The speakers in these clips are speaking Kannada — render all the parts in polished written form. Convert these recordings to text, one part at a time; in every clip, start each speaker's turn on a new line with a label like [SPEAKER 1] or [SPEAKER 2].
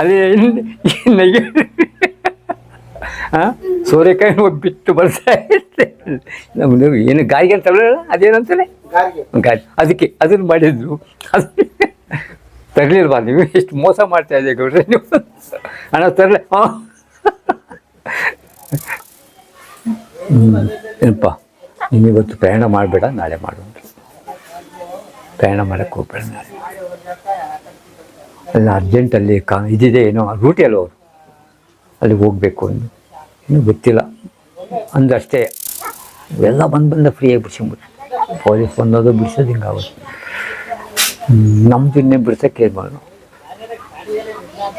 [SPEAKER 1] ಅದೇ ನೆಗೆ ಹಾಂ ಸೋರೆಕಾಯಿ ಬಿಟ್ಟು ಬರ್ತಾ ಇರುತ್ತೆ ನಮ್ಮದು ಏನು ಗಾಯಿಗೆ ಅಂತ ಅದೇನಂತಾರೆ ಗಾಯಿ, ಅದಕ್ಕೆ ಅದನ್ನು ಮಾಡಿದ್ರು. ಅದು ತರಲಿಲ್ವಾ ನೀವು? ಎಷ್ಟು ಮೋಸ ಮಾಡ್ತಾ ಇದ್ದೀವಿ ಗೌಡ್ರೆ ನೀವು. ಹಣ ತರಲೆ ಹಾಂ ಏನಪ್ಪ ನೀನು ಇವತ್ತು ಪ್ರಯಾಣ ಮಾಡಬೇಡ, ನಾಳೆ ಮಾಡೋಣ. ಪ್ರಯಾಣ ಮಾಡೋಕ್ಕೆ ಹೋಗ್ಬೇಡ ನಾಳೆ. ಅಲ್ಲ ಅರ್ಜೆಂಟಲ್ಲಿ ಇದಿದೆ ಏನೋ ರೂಟಿ ಅಲ್ಲ ಅವರು, ಅಲ್ಲಿಗೆ ಹೋಗಬೇಕು ಅಂದು ಇನ್ನೂ ಗೊತ್ತಿಲ್ಲ ಅಂದಷ್ಟೇ. ಎಲ್ಲ ಬಂದ ಫ್ರೀಯಾಗಿ ಬಿಡ್ಸ್ಕೊಂಬಿಟ್ಟು ಪೊಲೀಸ್ ಬಂದೋದು ಬಿಡಿಸೋದು ಹಿಂಗಾಗೋದು. ನಮ್ಮದು ಇನ್ನೇ ಬಿಡ್ಸೋಕ್ಕೆ ಏನು ಮಾಡೋದು?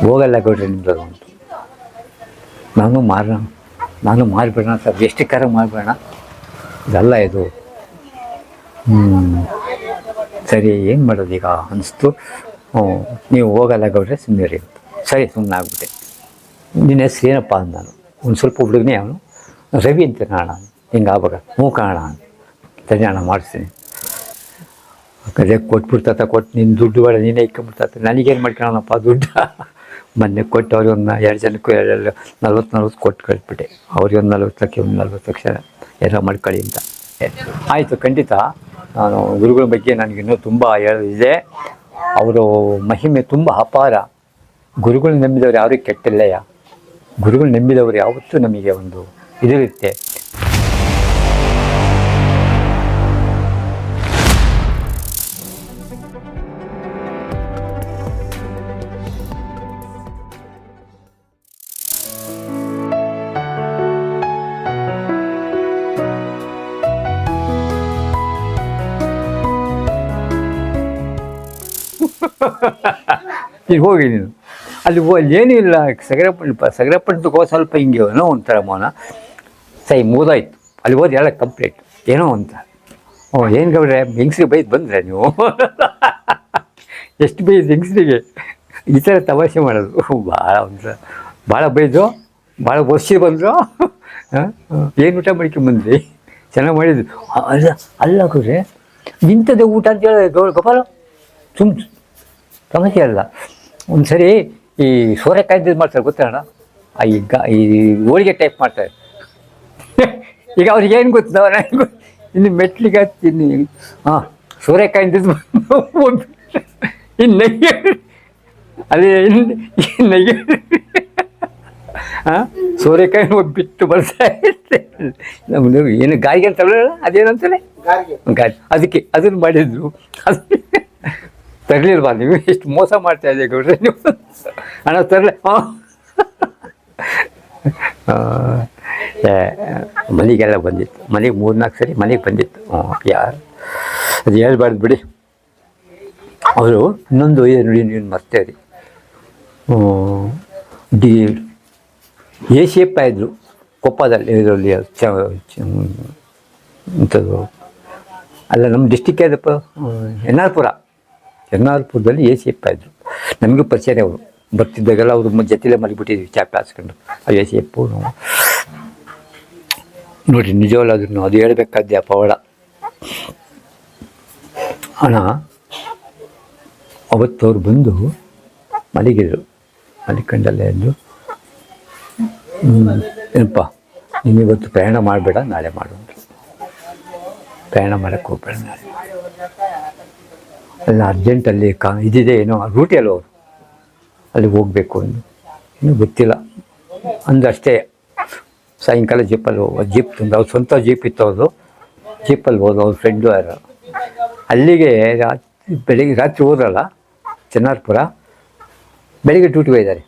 [SPEAKER 1] ಹೋಗಲ್ಲ ಗೌಡ್ರೆ ನಿಮ್ಮದು ಅಂತ. ನಾನು ಮಾರಿಬಿಡೋಣ ಸರ್, ಎಷ್ಟಕ್ಕಾರ ಮಾರಿಬಿಡೋಣ, ಇದಲ್ಲ ಇದು. ಸರಿ ಏನು ಮಾಡೋದು ಈಗ ಅನಿಸ್ತು. ನೀವು ಹೋಗಲ್ಲ ಗೌಡ್ರೆ ಸುಮ್ಮನೆ ಸರಿ ಸುಮ್ಮನೆ ಆಗ್ಬಿಟ್ಟೆ. ನಿನ್ನ ಹೆಸ್ರು ಏನಪ್ಪ ಅಂದ ನಾನು. ಒಂದು ಸ್ವಲ್ಪ ಹುಡುಗನೇ ಅವನು, ರವಿ ಅಂತ ಕಾಣ ಹಿಂಗೆ ಆವಾಗ ಹ್ಞೂ ಕಾಣ ಸರಿ ನಾನು ಮಾಡಿಸ್ತೀನಿ. ಅದೇ ಕೊಟ್ಬಿಡ್ತಾತ, ಕೊಟ್ಟು ನಿನ್ನ ದುಡ್ಡು ಬೇಡ ನೀನೇ ಇಕ್ಕೊಂಬಿಡ್ತಾತ. ನನಗೇನು ಮಾಡ್ಕೊಳ್ಳೋಣಪ್ಪ ದುಡ್ಡು. ಮೊನ್ನೆ ಕೊಟ್ಟು ಅವ್ರಿಗೆ ಒಂದು 2 ಜನಕ್ಕೂ 40 ಕೊಟ್ಟು ಕಳಿಸ್ಬಿಟ್ಟೆ. ಅವ್ರಿಗೆ ಒಂದು 40 ಲಕ್ಷ, ಒಂದು 40 ಲಕ್ಷ ಎಲ್ಲ ಮಾಡ್ಕೊಳ್ಳಿ ಅಂತ. ಆಯಿತು, ಖಂಡಿತ. ನಾನು ಗುರುಗಳ ಬಗ್ಗೆ ನನಗಿನ್ನೂ ತುಂಬ ಹೇಳೋದಿದೆ. ಅವರು ಮಹಿಮೆ ತುಂಬ ಅಪಾರ. ಗುರುಗಳು ನಂಬಿದವರು ಯಾರಿಗೆ ಕೆಟ್ಟಿಲ್ಲಯ್ಯ. ಗುರುಗಳು ನಂಬಿದವರು ಯಾವತ್ತೂ ನಮಗೆ ಒಂದು ಇದಿರುತ್ತೆ. ಈಗ ಹೋಗಿ ನೀನು ಅಲ್ಲಿ ಏನೂ ಇಲ್ಲ. ಸಗರಪಟ್ಟಣಕ್ಕೆ ಸ್ವಲ್ಪ ಹಿಂಗೆ ಏನೋ ಒಂಥರ ಮೌನ ಸೈ ಮುಗಿದಾಯ್ತು. ಅಲ್ಲಿ ಹೋಗಿ ಎಲ್ಲ ಕಂಪ್ಲೀಟ್ ಏನೋ ಅಂತ. ಏನು ಗೌಡ್ರೆ ಹೆಂಗಸ್ರಿಗೆ ಬೈದು ಬಂದರೆ ನೀವು? ಎಷ್ಟು ಬೈದು ಹೆಂಗಸ್ರಿಗೆ ಈ ಥರ ತಮಾಷೆ ಮಾಡೋದು. ಭಾಳ ಬೈದು, ಭಾಳ ವರ್ಷ ಬಂದರು. ಏನು ಊಟ ಮಾಡ್ಕೊಂಬಂದ್ರಿ? ಚೆನ್ನಾಗಿ ಮಾಡಿದ್ದು. ಅಲ್ಲ ಗೌಡ್ರೆ ಇಂಥದ್ದೇ ಊಟ ಅಂತ ಹೇಳಿ ಗೋಪಾಲ ಸಮಸ್ಯೆ ಅಲ್ಲ. ಒಂದು ಸರಿ ಈ ಸೋರೆಕಾಯ್ದು ಮಾಡ್ತಾರೆ ಗೊತ್ತಣ್ಣ, ಈ ಹೋಳಿಗೆ ಟೈಪ್ ಮಾಡ್ತಾರೆ. ಈಗ ಅವ್ರಿಗೆ ಏನು ಗೊತ್ತ, ನನಗೆ ಇನ್ನು ಮೆಟ್ಲಿಗೆ ಹತ್ತೀನಿ. ಹಾಂ ಸೋರೆಕಾಯಿಂದ ಇನ್ನು ನೆಯ್ಗೆ ಅದೇ ನೆಯ್ಗೆ ಹಾಂ ಸೋರೆಕಾಯಿ ಬಿಟ್ಟು ಬರ್ತಾ ಇರುತ್ತೆ. ನಮ್ಮದು ಏನು ಗಾಯಿಗೆ ಅಂತ ಅದೇನಂತಾರೆ ಗಾಯಿ, ಅದಕ್ಕೆ ಅದನ್ನು ಮಾಡಿದ್ರು. ಅದು ತರಲಿಲ್ವಾ ನೀವು? ಎಷ್ಟು ಮೋಸ ಮಾಡ್ತಾ ಇದ್ದೀವಿ ಗೌಡ್ರೆ ನೀವು. ಹಣ ತರಲೆ ಹಾಂ ಮನೆಗೆಲ್ಲ ಬಂದಿತ್ತು. ಮನೆಗೆ 3-4 ಸರಿ ಮನೆಗೆ ಬಂದಿತ್ತು. ಯಾರು ಅದು ಹೇಳ್ಬಾರ್ದು ಬಿಡಿ. ಅವರು ಇನ್ನೊಂದು ನೋಡಿ, ನೀವು ಮರ್ತೇ ರೀ, ACF ಇದ್ದರು ಕೊಪ್ಪದಲ್ಲಿ. ಇದರಲ್ಲಿ ಇಂಥದ್ದು ಅಲ್ಲ, ನಮ್ಮ ಡಿಸ್ಟಿಕ್ ಅದಪ್ಪ ಎನ್ನಾರ್ಪುರದಲ್ಲಿ ACF ಇದ್ದರು. ನಮಗೂ ಪರಿಚಯ ಅವರು. ಬರ್ತಿದ್ದಾಗೆಲ್ಲ ಅವರು ಜೊತೆಲೇ ಮಲಗಿಬಿಟ್ಟಿದ್ವಿ ಚಾಪೆ ಹಾಸ್ಕೊಂಡು. ACF ನಾವು ನೋಡಿರಿ ನಿಜವಲ್ಲ ಅದನ್ನು ಅದು ಹೇಳ್ಬೇಕಾದ್ದೆ ಪವಾಡ. ಹಣ ಅವತ್ತು ಅವ್ರು ಬಂದು ಮಲಗಿದ್ರು. ಮಲಿಕಂಡಲ್ಲೇ ಎಂದು ಏನಪ್ಪ ನೀನು ಇವತ್ತು ಪ್ರಯಾಣ ಮಾಡಬೇಡ, ನಾಳೆ ಮಾಡೋಣ. ಪ್ರಯಾಣ ಮಾಡೋಕ್ಕೆ ಹೋಗ್ಬೇಡ ನಾಳೆ. ಅಲ್ಲ ಅರ್ಜೆಂಟಲ್ಲಿ ಇದಿದೆ ಏನೋ ರೂಟಿ ಅಲ್ಲ ಅವರು, ಅಲ್ಲಿಗೆ ಹೋಗಬೇಕು ಅಂದು ಇನ್ನೂ ಗೊತ್ತಿಲ್ಲ ಅಂದಷ್ಟೇ. ಸಾಯಂಕಾಲ ಜೀಪ್ ತಂದು ಅವ್ರ ಸ್ವಂತ ಜೀಪ್ ಇತ್ತು. ಅವ್ರದ್ದು ಜೀಪಲ್ಲಿ ಹೋದ್ರು. ಅವ್ರ ಫ್ರೆಂಡು ಯಾರು ಅಲ್ಲಿಗೆ ರಾತ್ರಿ ಹೋದ್ರಲ್ಲ ಚೆನ್ನಾರ್ಪುರ. ಬೆಳಿಗ್ಗೆ ಡ್ಯೂಟಿಗೆ ಹೋಗಿದ್ದಾರೆ.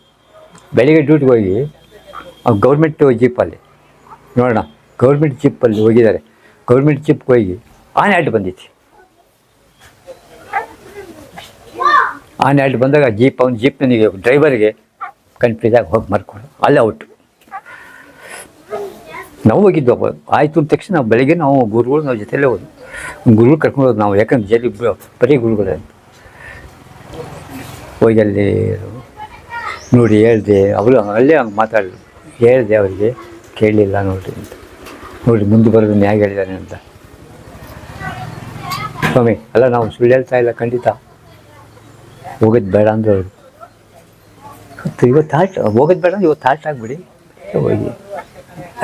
[SPEAKER 1] ಬೆಳಿಗ್ಗೆ ಡ್ಯೂಟಿಗೆ ಹೋಗಿ ಗೌರ್ಮೆಂಟ್ ಜೀಪಲ್ಲಿ ನೋಡೋಣ, ಗೌರ್ಮೆಂಟ್ ಜೀಪಲ್ಲಿ ಹೋಗಿದ್ದಾರೆ. ಗೌರ್ಮೆಂಟ್ ಜೀಪ್ಗೆ ಹೋಗಿ ಆನೆ ಅಡ್ಡ ಬಂದಿತ್ತು. ಆನೆ ಅಡ್ಡ ಬಂದಾಗ ಅವ್ನ ಜೀಪ್ ನನಗೆ ಡ್ರೈವರ್ಗೆ ಕನ್ಫ್ಯೂಸಾಗಿ ಹೋಗಿ ಮರ್ಕೊಂಡು ಅಲ್ಲೇ ಔಟು. ನಾವು ಹೋಗಿದ್ದೆವು. ಆಯಿತು ಅಂದ ತಕ್ಷಣ ನಾವು ಬೆಳಗ್ಗೆ ಗುರುಗಳು ನಾವು ಜೊತೆಯಲ್ಲೇ ಹೋದ್ವು. ಗುರುಗಳು ಕರ್ಕೊಂಡು ಹೋದ್ರು ನಾವು, ಯಾಕಂದ್ರೆ ಜೊತೆ ಬರೀ ಗುರುಗಳೇ ಹೋಗಿ ಅಲ್ಲಿ ನೋಡಿ ಹೇಳಿದೆ. ಅವರು ಅಲ್ಲೇ ಹಂಗೆ ಮಾತಾಡಿದ್ರು. ಹೇಳಿದೆ ಅವರಿಗೆ, ಕೇಳಲಿಲ್ಲ ನೋಡಿರಿ ಅಂತ. ನೋಡಿ ಮುಂದೆ ಬರೋದನ್ನು ಹೇಗೆ ಹೇಳಿದ್ದಾನೆ ಅಂತ. ಸ್ವಾಮಿ ಅಲ್ಲ, ನಾವು ಸುಳ್ಳು ಹೇಳ್ತಾ ಇಲ್ಲ, ಖಂಡಿತ ಹೋಗೋದು ಬೇಡ ಅಂದ್ರೆ ಅವರು ಇವತ್ತು ಹಾಲ್ಟ್ ಹೋಗೋದು ಬೇಡ, ಇವತ್ತು ಹಾಲ್ಟ್ ಆಗಿಬಿಡಿ ಹೋಗಿ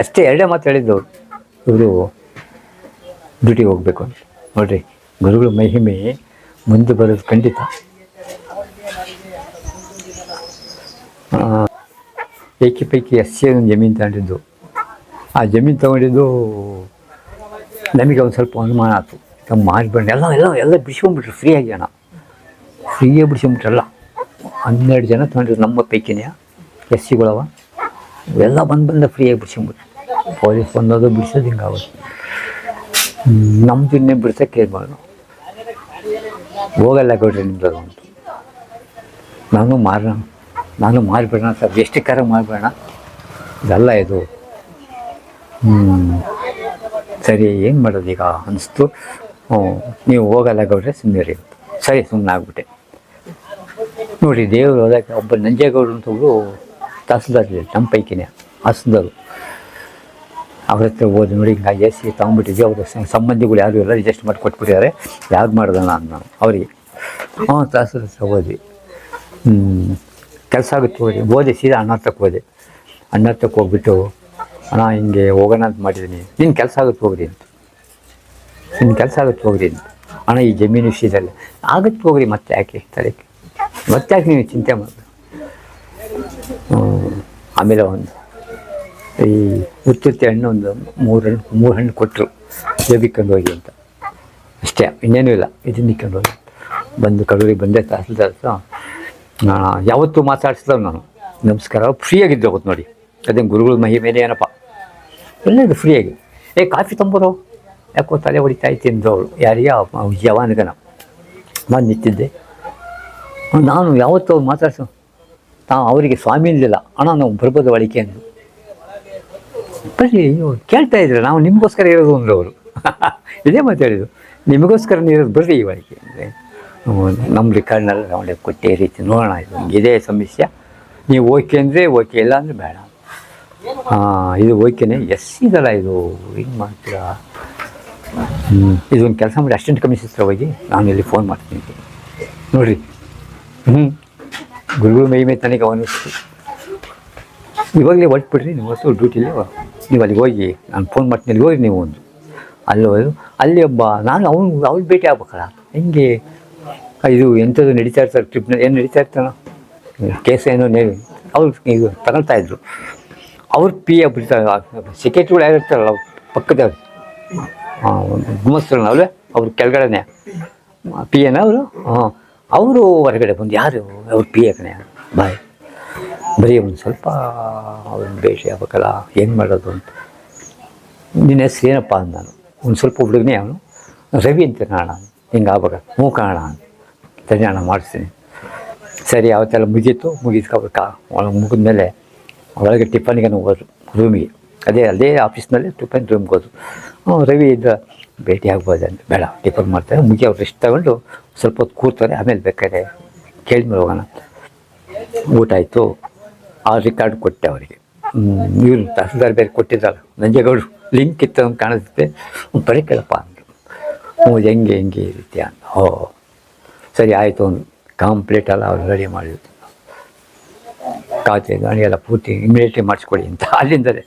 [SPEAKER 1] ಅಷ್ಟೇ. ಎರಡೇ ಮಾತು ಹೇಳಿದ್ದು ಇವರು ಡ್ಯೂಟಿಗೆ ಹೋಗಬೇಕು ಅಂತ. ನೋಡಿರಿ, ಗುರುಗಳ ಮಹಿಮೆ ಮುಂದೆ ಬರೋದು ಖಂಡಿತ. ಏಕಿ ಪೈಕಿ ಎಸ್ಸಿ ಒಂದು ಜಮೀನು ತಗೊಂಡಿದ್ದು. ಆ ಜಮೀನು ತೊಗೊಂಡಿದ್ದು ನಮಗೆ ಒಂದು ಸ್ವಲ್ಪ ಅನುಮಾನ ಆಯ್ತು. ನಮ್ಮ ಮಾರಿಬಂಡು ಎಲ್ಲ ಬಿಡ್ಸ್ಕೊಂಡ್ಬಿಟ್ರು ಫ್ರೀಯಾಗಿ. ಫ್ರೀಯಾಗಿ ಬಿಡ್ಸ್ಕೊಂಡ್ಬಿಟ್ರಲ್ಲ. 12 ಜನ ತೊಗೊಂಡಿದ್ರು ನಮ್ಮ ಪೈಕಿನೇ ಎಸ್ಸಿಗಳವ. ಎಲ್ಲ ಬಂದ ಫ್ರೀಯಾಗಿ ಬಿಡ್ಸ್ಕೊಂಡ್ಬಿಟ್ರು. ಪೊಲೀಸ್ ಬಂದೋದು ಬಿಡಿಸೋದು ಹಿಂಗಾಗೋದು. ನಮ್ಮದು ಇನ್ನೇ ಬಿಡ್ಸೋಕ್ಕೆ ಏನು ಮಾಡೋದು, ಹೋಗಲ್ಲ ಗೌಡ್ರಿ ನಿಮ್ಮದು ಅಂತ. ನಾನು ಮಾರಿಬಿಡೋಣ ಸರ್, ಎಷ್ಟಕ್ಕಾರ ಮಾರಿಬಿಡೋಣ, ಇದಲ್ಲ ಇದು. ಸರಿ ಏನು ಮಾಡೋದು ಈಗ ಅನಿಸ್ತು. ನೀವು ಹೋಗಲ್ಲ ಗೌಡ್ರೆ ಸುಮ್ಮನೆ ಸರಿ ಸುಮ್ಮನೆ ಆಗ್ಬಿಟ್ಟೆ. ನೋಡಿರಿ, ದೇವರು ಹೋದಾಗ ಒಬ್ಬ ನಂಜೇಗೌಡರು ಅಂತ ಒಬ್ಬರು ತಹಸೀಲ್ದಾರ್ ನಮ್ಮ ಪೈಕಿನೇ ಹಾಸನದವರು. ಅವ್ರ ಹತ್ರ ಹೋದು ನೋಡಿ, ಹಿಂಗೆ ಎ ಸಿ ತೊಗೊಂಡ್ಬಿಟ್ಟಿದ್ವಿ. ಅವ್ರ ಸಂಬಂಧಿಗಳು ಯಾರು ಇಲ್ಲ, ರಿಜಿಸ್ಟರ್ ಮಾಡಿ ಕೊಟ್ಬಿಟ್ಟಿದ್ದಾರೆ, ಯಾವ್ದು ಮಾಡ್ದಣ ನಾನು ಅವರಿಗೆ. ತಹಸೀಲ್ದಾರ್ ಹತ್ರ ಹೋದ್ವಿ. ಕೆಲಸ ಆಗುತ್ತೆ ಹೋಗಿ ಓದಿ ಸೀದಾ ಅಣ್ಣ ಹತ್ರಕ್ಕೆ ಹೋದೆ. ಅಣ್ಣ ಹತ್ರಕ್ಕೆ ಹೋಗ್ಬಿಟ್ಟು, ಅಣ್ಣ ಹಿಂಗೆ ಹೋಗೋಣ ಅಂತ ಮಾಡಿದ್ದೀನಿ, ನಿನ್ನ ಕೆಲಸ ಆಗುತ್ತೆ ಹೋಗ್ರಿ ಅಂತ. ಅಣ್ಣ ಈ ಜಮೀನು ವಿಷಯದಲ್ಲಿ ಆಗುತ್ತೆ ಹೋಗ್ರಿ, ಮತ್ತೆ ಯಾಕೆ ತಲೆಗೆ, ಮತ್ತೆ ಯಾಕೆ ನೀವು ಚಿಂತೆ ಮಾಡಿ. ಆಮೇಲೆ ಒಂದು ಈ ಉತ್ತುತ್ತಿ ಹಣ್ಣು ಒಂದು ಮೂರು ಹಣ್ಣು ಕೊಟ್ಟರು, ಜಬಿಕೊಂಡು ಹೋಗಿ ಅಂತ. ಅಷ್ಟೇ, ಇನ್ನೇನೂ ಇಲ್ಲ. ಇದನ್ನ ಇಕ್ಕೊಂಡು ಹೋಗಿ ಬಂದು ಕಡೂರಿಗೆ ಬಂದೆ. ತಹಸೀಲ್ದಾರ್ ಯಾವತ್ತೂ ಮಾತಾಡ್ಸಿದವ್ ನಾನು. ನಮಸ್ಕಾರ, ಫ್ರೀಯಾಗಿದ್ದು ಅವತ್ತು ನೋಡಿ. ಅದೇ ಗುರುಗಳ ಮಹಿಮೇನೆ ಏನಪ್ಪ, ಒಳ್ಳೆಯದು ಫ್ರೀಯಾಗಿ. ಕಾಫಿ ತಂಬೋರು, ಯಾಕೋ ತಲೆ ಹೊಡಿತಾ ಇತ್ತು ಅಂದರು ಅವಳು. ಯಾರಿಗೆ? ಜವಾನ್ಗನ. ನಾನು ನಿಂತಿದ್ದೆ. ನಾನು ಯಾವತ್ತೂ ಅವ್ರು ಮಾತಾಡ್ಸೋ ಅವರಿಗೆ ಸ್ವಾಮಿ ಇರಲಿಲ್ಲ. ಅಣ್ಣ ನಾವು ಬರ್ಬೋದು ಒಳಿಕೆ ಅಂದರು. ಬರ್ರಿ, ಕೇಳ್ತಾ ಇದ್ರೆ ನಾವು ನಿಮಗೋಸ್ಕರ ಇರೋದು ಅಂದರು ಅವರು. ಇದೇ ಮಾತಾಡಿದ್ದು, ನಿಮಗೋಸ್ಕರ ಇರೋದು ಬರ್ರಿ ಈ ಒಳಿಕೆ ಅಂದರೆ. ನಮ್ಮ ರಿಕಾರ್ಡ್ನೆಲ್ಲ ತಗೊಂಡೆ ಕೊಟ್ಟೆ ಈ ರೀತಿ ನೋಡೋಣ, ಇದು ಇದೇ ಸಮಸ್ಯೆ, ನೀವು ಓಕೆ ಅಂದರೆ ಓಕೆ, ಇಲ್ಲ ಅಂದರೆ ಬೇಡ. ಇದು ಓಕೆನೇ, ಇದಲ್ಲ ಇದು, ಹಿಂಗೆ ಮಾಡ್ತೀರಾ? ಇದೊಂದು ಕೆಲಸ ಮಾಡಿ ಅಸಿಸ್ಟೆಂಟ್ ಕಮಿಷನರ್ ಹತ್ರ ಹೋಗಿ ನಾನು ಇಲ್ಲಿ ಫೋನ್ ಮಾಡ್ತೀನಿ ನೋಡಿರಿ. ಗುರುಗಳು ಮೈ ತನಗೆ ಅನ್ನಿಸ್ತು. ಇವಾಗಲೇ ಹೊಟ್ಬಿಡ್ರಿ, ನೀವು ಹೊತ್ತು ಡ್ಯೂಟಿಲಿ ನೀವು ಅಲ್ಲಿಗೆ ಹೋಗಿ ನಾನು ಫೋನ್ ಮಾಡ್ತೀನಿ, ಅಲ್ಲಿ ಹೋಗಿ ನೀವು ಒಂದು ಅಲ್ಲಿ ಒಬ್ಬ ನಾನು ಅವ್ರು ಭೇಟಿ ಆಗ್ಬೇಕಲ್ಲ. ಹೆಂಗೆ ಇದು ಎಂಥದ್ದು ನಡೀತಾ ಇರ್ತಾರೆ, ಟ್ರಿಪ್ನ ಏನು ನಡೀತಾ ಇರ್ತಾನೋ ಕೇಸ್ ಏನೋ ಅವ್ರು ಇದು ತಗೊಳ್ತಾಯಿದ್ರು. ಅವ್ರು ಪಿ ಎ ಬಿಡ್ತಾರೆ, ಸೆಕ್ರೆಟ್ರಿಗಳು ಯಾರಿರ್ತಾರಲ್ಲ ಅವ್ರು ಪಕ್ಕದವ್ರು, ಗುಮಸ್ತರನ್ನ ಅವರೇ, ಅವ್ರ ಕೆಳಗಡೆನೆ ಪಿ ಎನ ಅವರು ಹೊರಗಡೆ ಬಂದು, ಯಾರು ಅವ್ರು ಪಿ ಎ ಕಣೆ ಬಾಯ್, ಬರೀ ಒಂದು ಸ್ವಲ್ಪ ಅವ್ರನ್ನ ಭೇಟಿ ಆಗ್ಬೇಕಲ್ಲ, ಏನು ಮಾಡೋದು ಅಂತ. ನಿನ್ನ ಹೆಸ್ರು ಏನಪ್ಪ ಅಂದ ನಾನು. ಒಂದು ಸ್ವಲ್ಪ ಹುಡುಗನೇ ಅವನು, ರವಿ ಅಂತ ಕಾಣ, ಹಿಂಗೆ ಆಗ್ಬೇಕ. ಕಾಣ ಸರಿ ಅಣ್ಣ ಮಾಡಿಸ್ತೀನಿ. ಸರಿ ಅವತ್ತೆಲ್ಲ ಮುಗಿಸ್ಕೋಬೇಕಾ. ಮುಗಿದ್ಮೇಲೆ ಒಳಗೆ ಟಿಫನ್ಗೆ ಹೋದ್ರು ರೂಮಿಗೆ. ಅದೇ ಆಫೀಸ್ನಲ್ಲೇ ಟಿಫನ್ ರೂಮ್ಗೆ ಹೋದ್ರು. ರವಿ ಇದ್ದ ಭೇಟಿ ಆಗ್ಬೋದು ಅಂತ. ಬೇಡ, ಟಿಫನ್ ಮಾಡ್ತಾರೆ, ಅವ್ರು ರೆಸ್ಟ್ ತಗೊಂಡು ಸ್ವಲ್ಪ ಹೊತ್ತು ಕೂರ್ತಾರೆ, ಆಮೇಲೆ ಬೇಕಾದ್ರೆ ಕೇಳಿದ್ಮೇಲೆ ಹೋಗೋಣ. ಊಟ ಆಯಿತು. ಆ ರಿಕಾರ್ಡ್ ಕೊಟ್ಟೆ ಅವರಿಗೆ. ಇವ್ರು ತಹಸೀಲ್ದಾರ್ ಬೇರೆ ಕೊಟ್ಟಿದ್ದಾರೆ, ನಂಜೇಗೌಡರು ಲಿಂಕ್ ಇತ್ತು ಅಂತ ಕಾಣಿಸುತ್ತೆ. ಬರೀ ಕೇಳಪ್ಪ ಅಂದರು. ಹೆಂಗೆ ಈ ರೀತಿ ಅಂತ. ಸರಿ ಆಯಿತು ಒಂದು ಕಂಪ್ಲೀಟ್ ಅಲ್ಲ ಅವ್ರು ರೆಡಿ ಮಾಡಿದ್ರು. ಖಾತೆ ಗಾಡಿ ಎಲ್ಲ ಪೂರ್ತಿ ಇಮಿಡಿಯೇಟ್ಲಿ ಮಾಡಿಸ್ಕೊಡಿ ಅಂತ. ಅಲ್ಲಿಂದಲೇ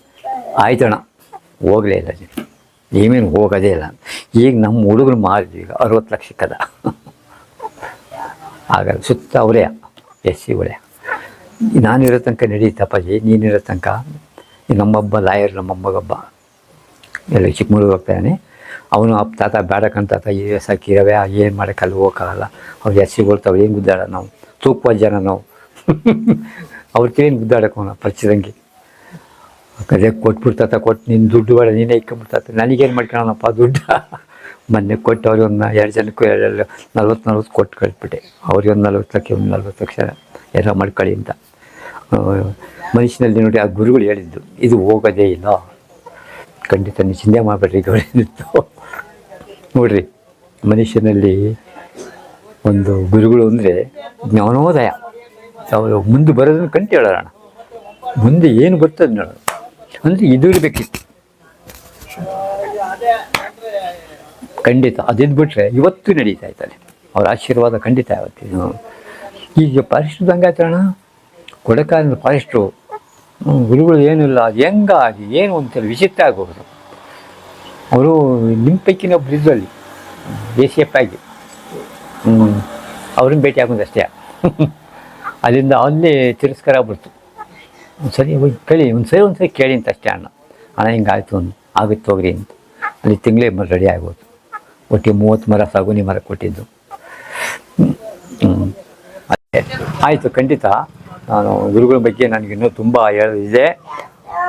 [SPEAKER 1] ಆಯ್ತಣ್ಣ, ಹೋಗಲೇ ಇಲ್ಲ ನೀವೇನು ಹೋಗೋದೇ ಇಲ್ಲ. ಈಗ ನಮ್ಮ ಹುಡುಗರು ಮಾರಿದ್ವಿ, ಈಗ 60 ಲಕ್ಷಕ್ಕದ. ಆಗಲ್ಲ, ಸುತ್ತ ಅವರೇ ಎಸ್ ಸಿ ಅವರೇ. ನಾನಿರೋ ತನಕ ನಡೀತಪ್ಪಾಜಿ, ನೀನಿರೋ ತನಕ. ನಮ್ಮೊಬ್ಬ ಲಾಯರ್, ನಮ್ಮಮ್ಮಗೊಬ್ಬ ಎಲ್ಲ ಚಿಕ್ಕಮಗಳೂರು ಹೋಗ್ತಾನೆ. ಅವನು ತಾತ ಬೇಡಕ್ಕಂತ ತಾತ ಸಾಕಿರವೆ, ಏನು ಮಾಡೋಕ್ಕಲ್ಲ, ಹೋಗೋಕ್ಕಾಗಲ್ಲ. ಅವ್ರು ಎಸ್ ಸಿಗಳು ತಾವು ಏನು ಗುದ್ದಾಡ, ನಾವು ತೂಕವಾದ ಜನ ನಾವು. ಅವ್ರಿಗೇನು ಗುದ್ದಾಡಕ್ಕೆ ಅವನು ಪರಿಚಯದಂಗೆ. ಅದೇ ಕೊಟ್ಬಿಡ್ತಾತ, ಕೊಟ್ಟು ನಿನ್ನ ದುಡ್ಡು ಬೇಡ, ನೀನೇ ಇಕ್ಕೊಂಬಿಡ್ತಾತ. ನನಗೇನು ಮಾಡ್ಕೊಳ್ಳೋಣಪ್ಪ ದುಡ್ಡು. ಮೊನ್ನೆ ಕೊಟ್ಟು ಅವ್ರಿಗೆ ಒಂದು 2 ಜನಕ್ಕೂ 40 ಕೊಟ್ಟು ಕಳಿಸ್ಬಿಟ್ಟೆ. ಅವ್ರಿಗೆ ಒಂದು 40 ಲಕ್ಷ, ಒಂದು 40 ಲಕ್ಷ ಎಲ್ಲ ಮಾಡ್ಕೊಳ್ಳಿ ಅಂತ. ಮನುಷ್ಯನಲ್ಲಿ ನೋಡಿ ಆ ಗುರುಗಳು ಹೇಳಿದ್ದು, ಇದು ಹೋಗೋದೇ ಇಲ್ಲ, ಖಂಡಿತ ನೀವು ಚಿಂತೆ ಮಾಡಬೇಡ್ರಿ ಗೌರಿತ್ತು. ನೋಡಿರಿ, ಮನುಷ್ಯನಲ್ಲಿ ಒಂದು ಗುರುಗಳು ಅಂದರೆ ಜ್ಞಾನೋದಯ. ಅವರು ಮುಂದೆ ಬರೋದನ್ನು ಕಂಡು ಹೇಳೋಣ, ಮುಂದೆ ಏನು ಬರ್ತದೆ ನೋಡೋಣ ಅಂದರೆ ಇದು ಇರಬೇಕಿತ್ತು. ಖಂಡಿತ ಅದಿದ್ಬಿಟ್ರೆ ಇವತ್ತು ನಡೀತಾ ಇದ್ದಾರೆ. ಅವ್ರ ಆಶೀರ್ವಾದ ಖಂಡಿತ ಯಾವತ್ತಿನ. ಈಗ ಪರಿಶ್ರಮದಂಗೆ ಆಯ್ತಣ್ಣ, ಕೊಡಕಾಲ ಫಾರೆಸ್ಟು ಗುರುಗಳು ಏನಿಲ್ಲ ಅದು ಹೆಂಗಾಗಿ ಏನು ಅಂತ ವಿಚಿತ್ರ ಆಗೋರು. ಅವರು ನಿಮ್ಮ ಪೈಕಿನ ಒಬ್ಬರು ಇದ್ರಲ್ಲಿ ACF ಆಗಿ ಅವ್ರನ್ನ ಭೇಟಿ ಆಗೋದಷ್ಟೇ. ಅಲ್ಲಿಂದ ಅಲ್ಲಿ ತಿರಸ್ಕಾರ ಆಗ್ಬಿಡ್ತು. ಸರಿ ಹೋಗಿ ಕೇಳಿ ಒಂದ್ಸರಿ ಕೇಳಿ ಅಂತ ಅಷ್ಟೇ ಅಣ್ಣ ಹಿಂಗಾಯ್ತು ಆಗುತ್ತೆ ಹೋಗ್ರಿ ಅಂತ. ಅಲ್ಲಿ ತಿಂಗಳೇ ರೆಡಿ ಆಗ್ಬೋದು. ಒಟ್ಟಿಗೆ 30 ಮರ ಸಾಗುನಿ ಮರ ಕೊಟ್ಟಿದ್ದು. ಆಯಿತು, ಖಂಡಿತ ನಾನು ಗುರುಗಳ ಬಗ್ಗೆ ನನಗಿನ್ನೂ ತುಂಬ ಹೇಳೋದಿದೆ.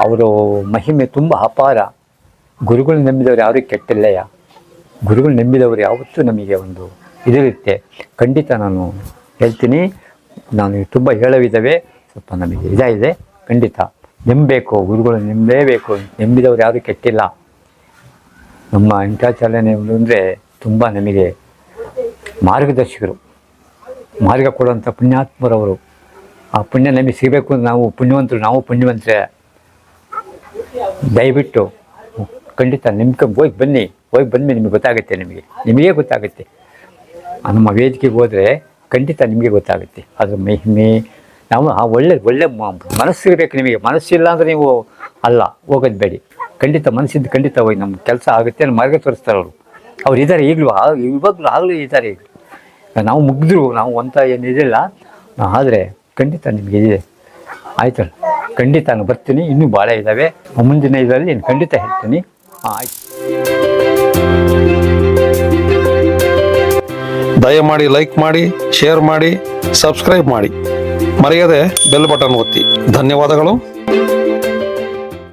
[SPEAKER 1] ಅವರು ಮಹಿಮೆ ತುಂಬ ಅಪಾರ. ಗುರುಗಳು ನಂಬಿದವರು ಯಾರೂ ಕೆಟ್ಟಿಲ್ಲಯ್ಯ. ಗುರುಗಳು ನಂಬಿದವರು ಯಾವತ್ತೂ ನಮಗೆ ಒಂದು ಇದಿರುತ್ತೆ. ಖಂಡಿತ ನಾನು ಹೇಳ್ತೀನಿ. ನಾನು ತುಂಬ ಹೇಳೋವಿದ್ದಾವೆ, ಸ್ವಲ್ಪ ನಮಗೆ ಇದಾಗಿದೆ. ಖಂಡಿತ ನಂಬಬೇಕು, ಗುರುಗಳು ನಂಬಲೇಬೇಕು. ನಂಬಿದವರು ಯಾರೂ ಕೆಟ್ಟಿಲ್ಲ. ನಮ್ಮ ಇಂಟಾಚಾರ್ಯಗಳು ಅಂದರೆ ತುಂಬ ನಮಗೆ ಮಾರ್ಗದರ್ಶಕರು, ಮಾರ್ಗ ಕೊಡುವಂಥ ಪುಣ್ಯಾತ್ಮರವರು. ಆ ಪುಣ್ಯ ನಮಗೆ ಸಿಗಬೇಕು ಅಂತ ನಾವು ಪುಣ್ಯವಂತರು, ನಾವು ಪುಣ್ಯವಂತರೇ. ದಯವಿಟ್ಟು ಖಂಡಿತ ನಿಮ್ಗೆ ಹೋಗಿ ಬನ್ನಿ ನಿಮಗೆ ಗೊತ್ತಾಗುತ್ತೆ. ನಿಮಗೇ ಗೊತ್ತಾಗುತ್ತೆ. ನಮ್ಮ ವೇದಿಕೆಗೆ ಹೋದರೆ ಖಂಡಿತ ನಿಮಗೆ ಗೊತ್ತಾಗುತ್ತೆ ಅದ್ರ ಮಹಿಮೆ. ನಾವು ಆ ಒಳ್ಳೆ ಮನಸ್ಸಿರಬೇಕು ನಿಮಗೆ. ಮನಸ್ಸಿಲ್ಲ ಅಂದರೆ ನೀವು ಅಲ್ಲ, ಹೋಗೋದು ಬೇಡಿ. ಖಂಡಿತ ಮನಸ್ಸಿದ್ದು ಖಂಡಿತ ಹೋಗಿ ನಮ್ಮ ಕೆಲಸ ಆಗುತ್ತೆ ಅನ್ನೋ ಮಾರ್ಗ ತೋರಿಸ್ತಾರೆ ಅವ್ರು ಇದ್ದಾರೆ ಇವಾಗಲೂ ಇದ್ದಾರೆ. ಈಗ ನಾವು ಮುಗಿದ್ರು, ನಾವು ಅಂತ ಏನಿದಿಲ್ಲ. ಆದರೆ ಖಂಡಿತ ನಿಮಗೆ ಇದೆ. ಆಯ್ತಲ್ಲ, ಖಂಡಿತ ನಾನು ಬರ್ತೀನಿ. ಇನ್ನೂ ಭಾಳ ಇದ್ದಾವೆ. ಮುಂದಿನ ಇದರಲ್ಲಿ ನಾನು ಖಂಡಿತ ಹೇಳ್ತೀನಿ. ಆಯ್ತು.
[SPEAKER 2] ದಯಮಾಡಿ ಲೈಕ್ ಮಾಡಿ, ಶೇರ್ ಮಾಡಿ, ಸಬ್ಸ್ಕ್ರೈಬ್ ಮಾಡಿ, ಮರೆಯದೆ ಬೆಲ್ ಬಟನ್ ಒತ್ತಿ. ಧನ್ಯವಾದಗಳು.